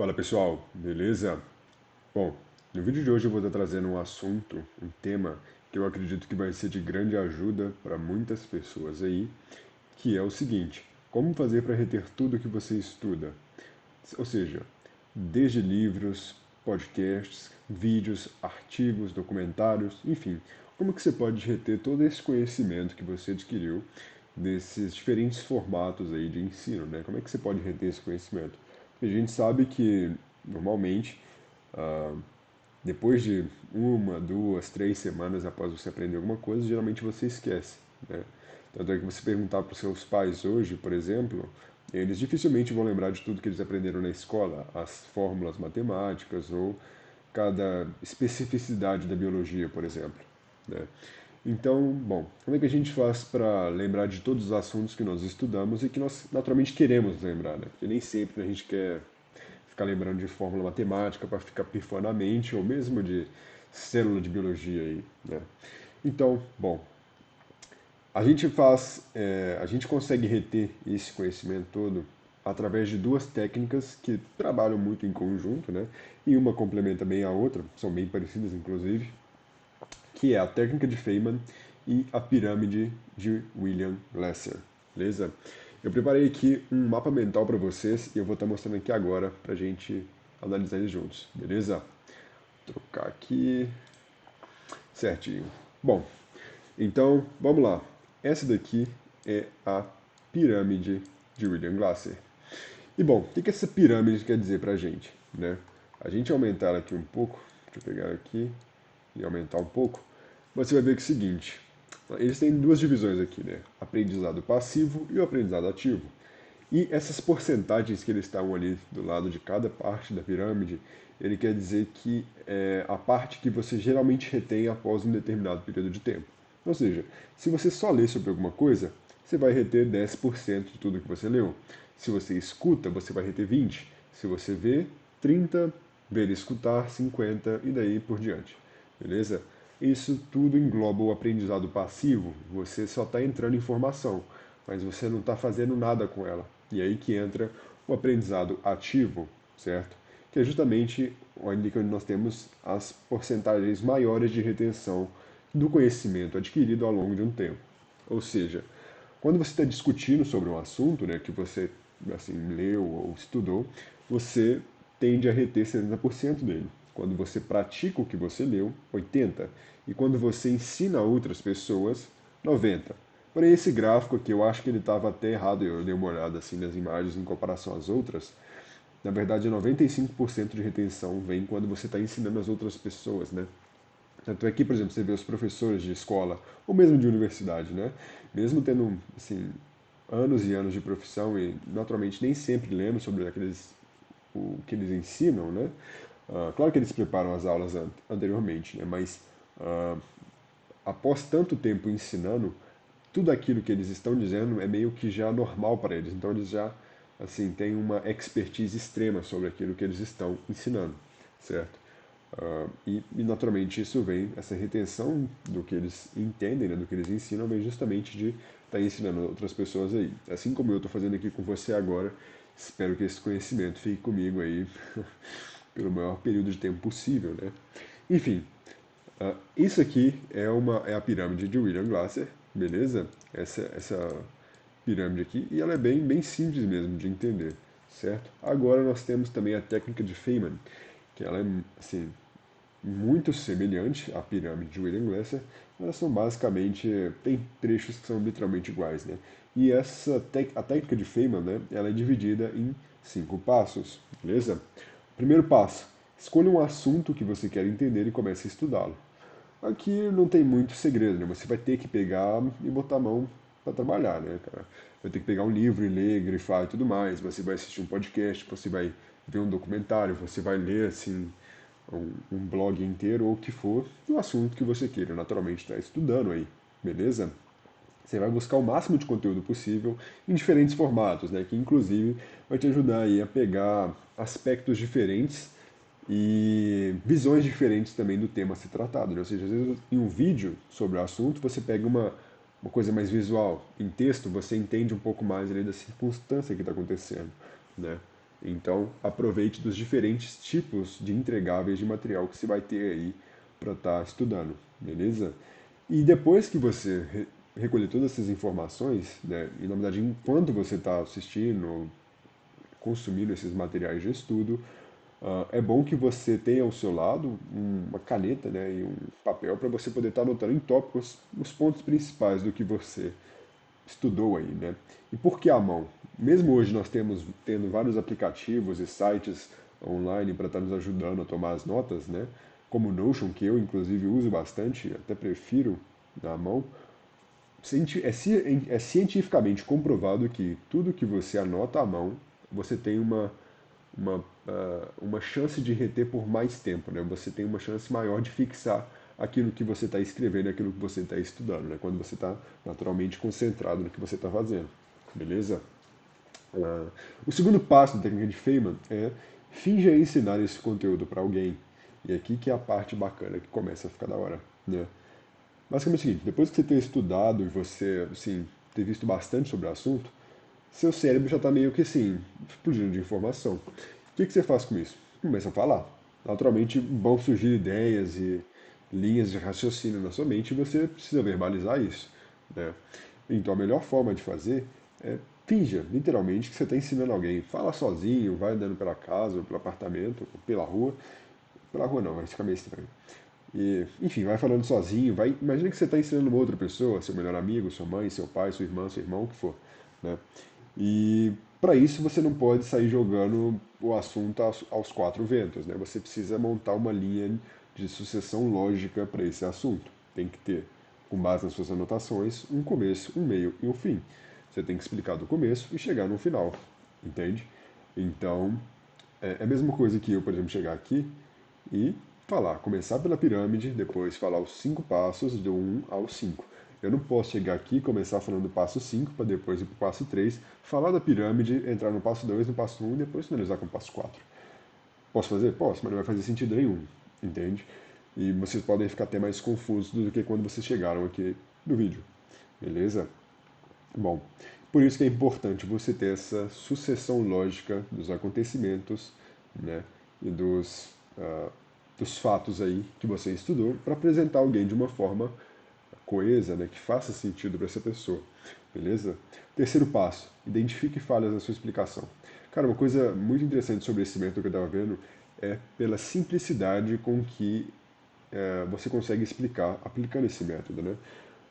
Fala pessoal, beleza? Bom, no vídeo de hoje eu vou estar trazendo um assunto, um tema que eu acredito que vai ser de grande ajuda para muitas pessoas aí, que é o seguinte: como fazer para reter tudo que você estuda? Ou seja, desde livros, podcasts, vídeos, artigos, documentários, enfim, como que você pode reter todo esse conhecimento que você adquiriu desses diferentes formatos aí de ensino, né? Como é que você pode reter esse conhecimento? Porque a gente sabe que normalmente ah, depois de uma, duas, 3 semanas após você aprender alguma coisa, geralmente você esquece, né? Tanto é que você perguntar para os seus pais hoje, por exemplo, eles dificilmente vão lembrar de tudo que eles aprenderam na escola, as fórmulas matemáticas ou cada especificidade da biologia, por exemplo, né? Então, bom, como é que a gente faz para lembrar de todos os assuntos que nós estudamos e que nós naturalmente queremos lembrar, né? Porque nem sempre a gente quer ficar lembrando de fórmula matemática para ficar pifando a mente, ou mesmo de célula de biologia aí, né? Então, bom, a gente consegue reter esse conhecimento todo através de duas técnicas que trabalham muito em conjunto, né? E uma complementa bem a outra, são bem parecidas inclusive, que é a técnica de Feynman e a pirâmide de William Glasser, beleza? Eu preparei aqui um mapa mental para vocês e eu vou estar mostrando aqui agora para a gente analisar eles juntos, beleza? Vou trocar aqui certinho. Bom, então vamos lá. Essa daqui é a pirâmide de William Glasser. E bom, o que essa pirâmide quer dizer para a gente, né? A gente aumentar aqui um pouco, deixa eu pegar aqui e aumentar um pouco, você vai ver que é o seguinte, eles têm duas divisões aqui, né? Aprendizado passivo e o aprendizado ativo. E essas porcentagens que eles estão ali do lado de cada parte da pirâmide, ele quer dizer que é a parte que você geralmente retém após um determinado período de tempo. Ou seja, se você só lê sobre alguma coisa, você vai reter 10% de tudo que você leu. Se você escuta, você vai reter 20%. Se você vê, 30%, ver e escutar, 50% e daí por diante. Beleza? Isso tudo engloba o aprendizado passivo, você só está entrando informação, mas você não está fazendo nada com ela. E aí que entra o aprendizado ativo, certo? Que é justamente onde nós temos as porcentagens maiores de retenção do conhecimento adquirido ao longo de um tempo. Ou seja, quando você está discutindo sobre um assunto, né, que você assim leu ou estudou, você tende a reter 70% dele. Quando você pratica o que você leu, 80%. E quando você ensina outras pessoas, 90%. Porém, esse gráfico aqui, eu acho que ele estava até errado, eu dei uma olhada assim nas imagens em comparação às outras. Na verdade, 95% de retenção vem quando você está ensinando as outras pessoas, né? Tanto é que, por exemplo, você vê os professores de escola, ou mesmo de universidade, né? Mesmo tendo, assim, anos e anos de profissão e, naturalmente, nem sempre lendo sobre o que eles ensinam, né? Claro que eles preparam as aulas anteriormente, né? Mas após tanto tempo ensinando, tudo aquilo que eles estão dizendo é meio que já normal para eles. Então eles já assim têm uma expertise extrema sobre aquilo que eles estão ensinando, certo? E naturalmente isso vem, essa retenção do que eles entendem, né, do que eles ensinam, vem justamente de estar ensinando outras pessoas aí. Assim como eu estou fazendo aqui com você agora, espero que esse conhecimento fique comigo aí pelo maior período de tempo possível, né? Enfim, isso aqui é a pirâmide de William Glasser, beleza? Essa pirâmide aqui, e ela é bem simples mesmo de entender, certo? Agora nós temos também a técnica de Feynman, que ela é assim, muito semelhante à pirâmide de William Glasser, elas são basicamente, tem trechos que são literalmente iguais, né? E a técnica de Feynman, né, ela é dividida em 5 passos, beleza? Primeiro passo, escolha um assunto que você quer entender e comece a estudá-lo. Aqui não tem muito segredo, né? Você vai ter que pegar e botar a mão para trabalhar, né, cara? Vai ter que pegar um livro e ler, grifar e tudo mais. Você vai assistir um podcast, você vai ver um documentário, você vai ler, assim, um blog inteiro ou o que for, do assunto que você queira, naturalmente, estar estudando aí, beleza? Você vai buscar o máximo de conteúdo possível em diferentes formatos, né? Que inclusive vai te ajudar aí a pegar aspectos diferentes e visões diferentes também do tema a ser tratado, né? Ou seja, às vezes em um vídeo sobre o assunto você pega uma coisa mais visual, em texto você entende um pouco mais ali da circunstância que está acontecendo, né? Então, aproveite dos diferentes tipos de entregáveis de material que você vai ter aí para estar estudando, beleza? E depois que você recolher todas essas informações, né, e na verdade, enquanto você está assistindo, consumindo esses materiais de estudo, é bom que você tenha ao seu lado uma caneta, né, e um papel para você poder estar anotando em tópicos os pontos principais do que você estudou aí, né? E por que a mão? Mesmo hoje nós temos tendo vários aplicativos e sites online para estar nos ajudando a tomar as notas, né? Como o Notion, que eu inclusive uso bastante, até prefiro na mão. É cientificamente comprovado que tudo que você anota à mão, você tem uma chance de reter por mais tempo, né? Você tem uma chance maior de fixar aquilo que você está escrevendo, aquilo que você está estudando, né? Quando você está naturalmente concentrado no que você está fazendo, beleza? O segundo passo da técnica de Feynman é finja ensinar esse conteúdo para alguém. E aqui que é a parte bacana que começa a ficar da hora, né? Basicamente é o seguinte, depois que você ter estudado e você, assim, ter visto bastante sobre o assunto, seu cérebro já está meio que assim, explodindo de informação. O que você faz com isso? Começa a falar. Naturalmente vão surgir ideias e linhas de raciocínio na sua mente e você precisa verbalizar isso, né? Então a melhor forma de fazer é finja, literalmente, que você está ensinando alguém. Fala sozinho, vai andando pela casa, ou pelo apartamento, ou pela rua. Pela rua não, vai ficar meio estranho. E, enfim, vai falando sozinho, vai. Imagina que você está ensinando uma outra pessoa, seu melhor amigo, sua mãe, seu pai, sua irmã, seu irmão, o que for, né? E para isso você não pode sair jogando o assunto aos quatro ventos, né? Você precisa montar uma linha de sucessão lógica para esse assunto. Tem que ter, com base nas suas anotações, um começo, um meio e um fim. Você tem que explicar do começo e chegar no final, entende? Então, é a mesma coisa que eu, por exemplo, chegar aqui e falar, começar pela pirâmide, depois falar os cinco passos do um ao 5. Eu não posso chegar aqui e começar falando do passo 5 para depois ir para o passo 3, falar da pirâmide, entrar no passo 2, no passo um e depois finalizar com o passo 4. Posso fazer? Posso, mas não vai fazer sentido nenhum, entende? E vocês podem ficar até mais confusos do que quando vocês chegaram aqui no vídeo, beleza? Bom, por isso que é importante você ter essa sucessão lógica dos acontecimentos, né, e dos fatos aí que você estudou para apresentar alguém de uma forma coesa, né, que faça sentido para essa pessoa, beleza? Terceiro passo, identifique falhas na sua explicação. Cara, uma coisa muito interessante sobre esse método que eu estava vendo é pela simplicidade com que você consegue explicar aplicando esse método, né?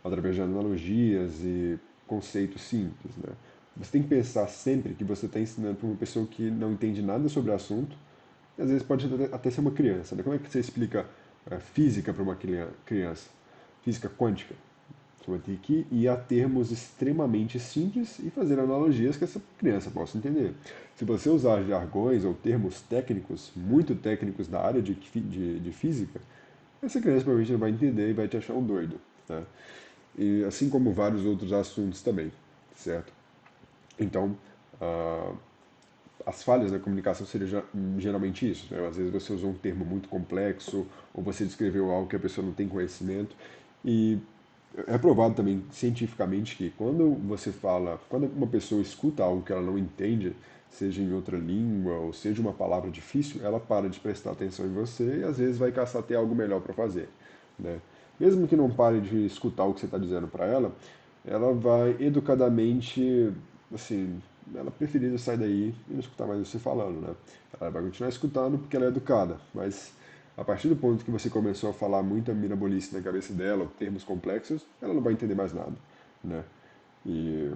Através de analogias e conceitos simples, né? Você tem que pensar sempre que você está ensinando para uma pessoa que não entende nada sobre o assunto, e às vezes pode até ser uma criança, né? Como é que você explica física para uma criança? Física quântica. Você vai ter que ir a termos extremamente simples e fazer analogias que essa criança possa entender. Se você usar jargões ou termos técnicos, muito técnicos da área de física, essa criança provavelmente não vai entender e vai te achar um doido, né? E assim como vários outros assuntos também, certo? Então, ah, as falhas na comunicação seriam geralmente isso, né? Às vezes você usou um termo muito complexo ou você descreveu algo que a pessoa não tem conhecimento e é provado também cientificamente que quando você fala, quando uma pessoa escuta algo que ela não entende, seja em outra língua ou seja uma palavra difícil, ela para de prestar atenção em você e às vezes vai caçar até algo melhor para fazer, né? Mesmo que não pare de escutar o que você está dizendo para ela vai educadamente, assim, ela preferir sair daí e não escutar mais você falando, né? Ela vai continuar escutando porque ela é educada, mas a partir do ponto que você começou a falar muita mirabolice na cabeça dela, termos complexos, ela não vai entender mais nada, né? E,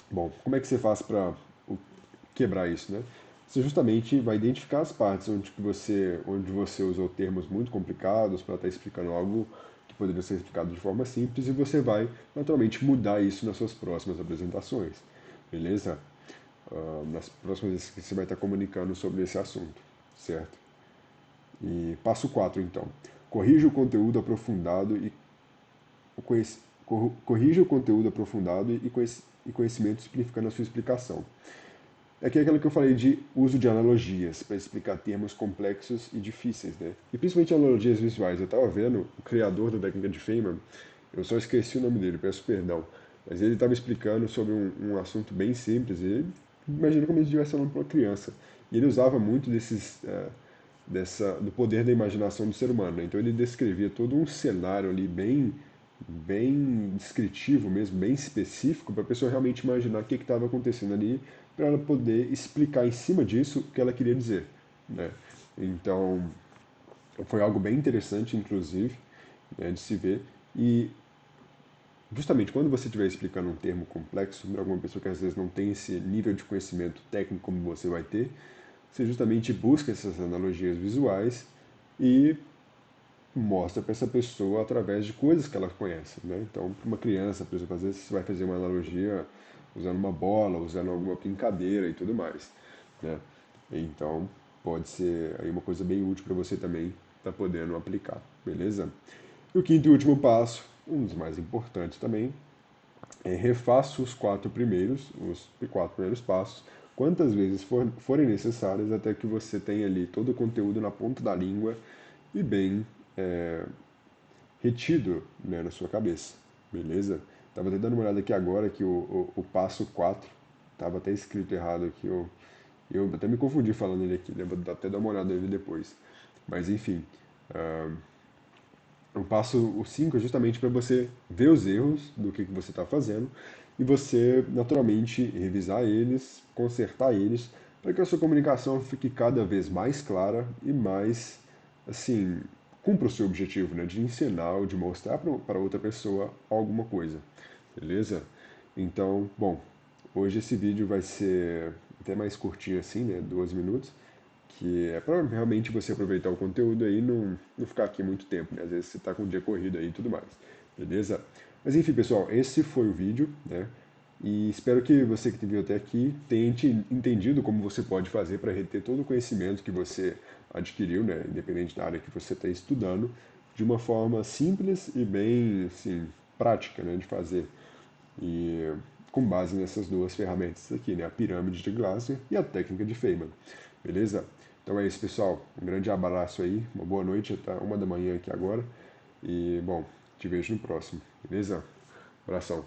bom, como é que você faz para quebrar isso, né? Você justamente vai identificar as partes onde você usou termos muito complicados para estar explicando algo que poderia ser explicado de forma simples e você vai naturalmente mudar isso nas suas próximas apresentações, beleza? Nas próximas vezes que você vai estar comunicando sobre esse assunto, certo? E passo 4 então. Corrija o conteúdo aprofundado e corrija o conteúdo aprofundado e conhecimento simplificando a sua explicação. Aqui é aquilo que eu falei de uso de analogias para explicar termos complexos e difíceis, né? E principalmente analogias visuais. Eu estava vendo o criador da técnica de Feynman, eu só esqueci o nome dele, peço perdão, mas ele estava explicando sobre um assunto bem simples e imagina como se estivesse falando para uma criança. E ele usava muito do poder da imaginação do ser humano, né? Então ele descrevia todo um cenário ali bem descritivo mesmo, bem específico, para a pessoa realmente imaginar o que estava acontecendo ali, para ela poder explicar em cima disso o que ela queria dizer, né? Então, foi algo bem interessante, inclusive, né, de se ver. E justamente quando você estiver explicando um termo complexo para alguma pessoa que às vezes não tem esse nível de conhecimento técnico como você vai ter, você justamente busca essas analogias visuais e mostra para essa pessoa através de coisas que ela conhece, né? Então, para uma criança, por exemplo, às vezes você vai fazer uma analogia usando uma bola, usando alguma brincadeira e tudo mais, né? Então, pode ser aí uma coisa bem útil para você também estar podendo aplicar, beleza? E o quinto e último passo, um dos mais importantes também, é refaça os 4 primeiros passos, quantas vezes forem necessárias até que você tenha ali todo o conteúdo na ponta da língua e bem é, retido, né, na sua cabeça, beleza? Estava até dando uma olhada aqui agora que o passo 4 estava até escrito errado aqui, eu até me confundi falando ele aqui, né? Vou até dar uma olhada nele depois. Mas enfim, o 5 é justamente para você ver os erros do que você está fazendo e você, naturalmente, revisar eles, consertar eles, para que a sua comunicação fique cada vez mais clara e mais, assim, cumpra o seu objetivo, né, de ensinar ou de mostrar para outra pessoa alguma coisa, beleza? Então, bom, hoje esse vídeo vai ser até mais curtinho assim, né, 12 minutos, que é para realmente você aproveitar o conteúdo aí e não ficar aqui muito tempo, né? Às vezes você está com o dia corrido aí e tudo mais, beleza? Mas enfim, pessoal, esse foi o vídeo, né? E espero que você que viu até aqui tenha entendido como você pode fazer para reter todo o conhecimento que você adquiriu, né? Independente da área que você está estudando, de uma forma simples e bem, assim, prática, né? De fazer. E com base nessas duas ferramentas aqui, né? A pirâmide de Glasser e a técnica de Feynman. Beleza? Então é isso, pessoal. Um grande abraço aí, uma boa noite, até 1 da manhã aqui agora. E, bom, te vejo no próximo, beleza? Abração.